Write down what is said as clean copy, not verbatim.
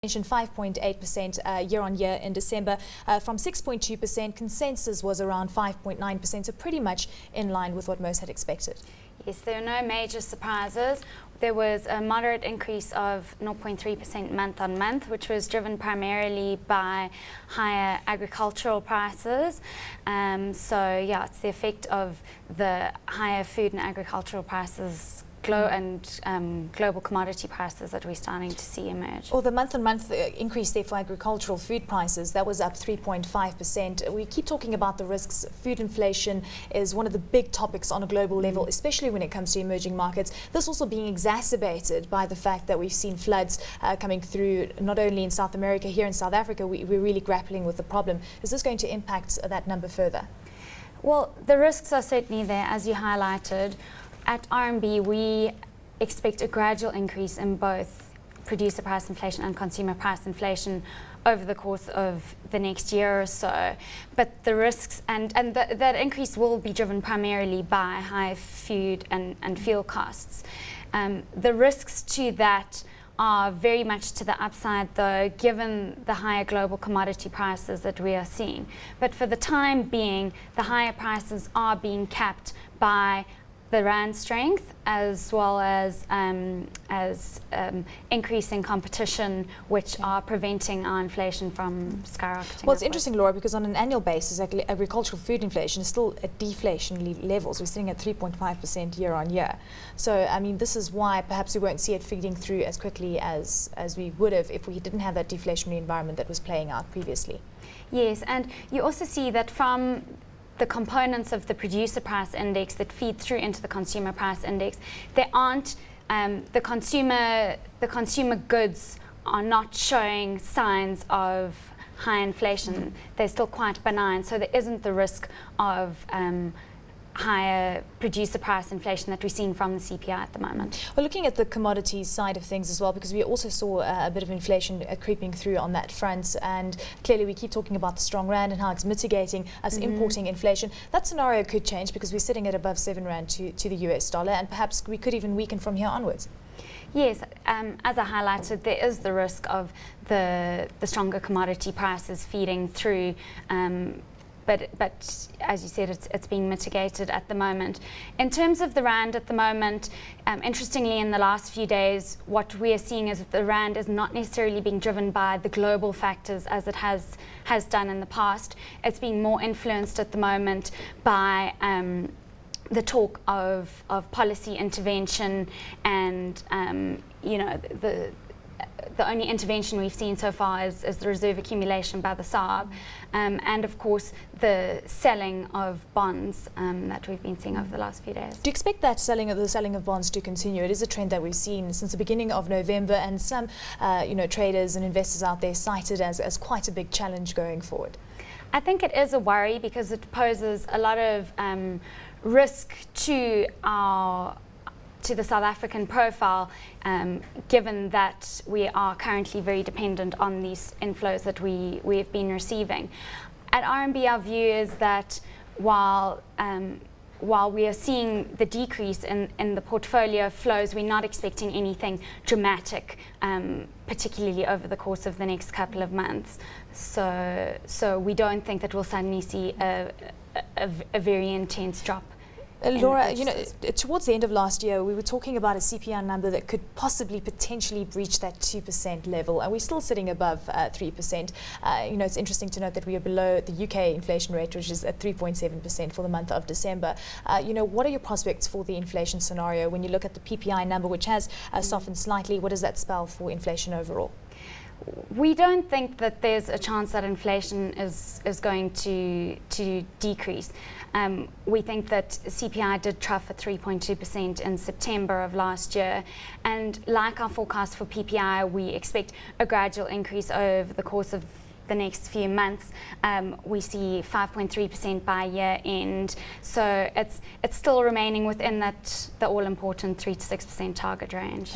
Mentioned 5.8% year on year in December from 6.2%. Consensus was around 5.9%, so pretty much in line with what most had expected. Yes, there are no major surprises. There was a moderate increase of 0.3% month on month, which was driven primarily by higher agricultural prices. It's the effect of the higher food and agricultural prices global commodity prices that we're starting to see emerge. Well, the month-on-month increase there for agricultural food prices, that was up 3.5%. We keep talking about the risks. Food inflation is one of the big topics on a global level, especially when it comes to emerging markets. This also being exacerbated by the fact that we've seen floods coming through, not only in South America, here in South Africa, we're really grappling with the problem. Is this going to impact that number further? Well, the risks are certainly there, as you highlighted. At RMB, we expect a gradual increase in both producer price inflation and consumer price inflation over the course of the next year or so. But the risks that increase will be driven primarily by high food and fuel costs. The risks to that are very much to the upside, though, given the higher global commodity prices that we are seeing. But for the time being, the higher prices are being capped by the rand strength, as well as increasing competition, which are preventing our inflation from skyrocketing. Well, it's interesting, Laura, because on an annual basis, agricultural food inflation is still at deflation levels. We're sitting at 3.5% year on year. So, I mean, this is why perhaps we won't see it feeding through as quickly as we would have if we didn't have that deflationary environment that was playing out previously. Yes, and you also see that from the components of the producer price index that feed through into the consumer price index, there aren't the consumer goods are not showing signs of high inflation. They're still quite benign, so there isn't the risk of higher producer price inflation that we're seeing from the CPI at the moment. Well, looking at the commodities side of things as well, because we also saw a bit of inflation creeping through on that front, and clearly we keep talking about the strong rand and how it's mitigating us importing inflation. That scenario could change because we're sitting at above 7 rand to the US dollar, and perhaps we could even weaken from here onwards. Yes, as I highlighted, there is the risk of the stronger commodity prices feeding through. But as you said, it's being mitigated at the moment. In terms of the rand at the moment, interestingly, in the last few days, what we are seeing is that the rand is not necessarily being driven by the global factors as it has done in the past. It's being more influenced at the moment by the talk of policy intervention and the only intervention we've seen so far is the reserve accumulation by the SARB, and of course the selling of bonds that we've been seeing over the last few days. Do you expect that selling of bonds to continue? It is a trend that we've seen since the beginning of November, and some traders and investors out there cite it as quite a big challenge going forward. I think it is a worry because it poses a lot of risk to the South African profile, given that we are currently very dependent on these inflows that we have been receiving. At RMB, our view is that while we are seeing the decrease in the portfolio flows, we're not expecting anything dramatic, particularly over the course of the next couple of months. So we don't think that we'll suddenly see a very intense drop. Laura, towards the end of last year, we were talking about a CPI number that could potentially breach that 2% level, and we're still sitting above 3%. It's interesting to note that we are below the UK inflation rate, which is at 3.7% for the month of December. What are your prospects for the inflation scenario when you look at the PPI number, which has softened slightly? What does that spell for inflation overall? We don't think that there's a chance that inflation is going to decrease. We think that CPI did trough at 3.2% in September of last year, and like our forecast for PPI, we expect a gradual increase over the course of the next few months. We see 5.3% by year end, so it's still remaining within the all-important 3 to 6% target range.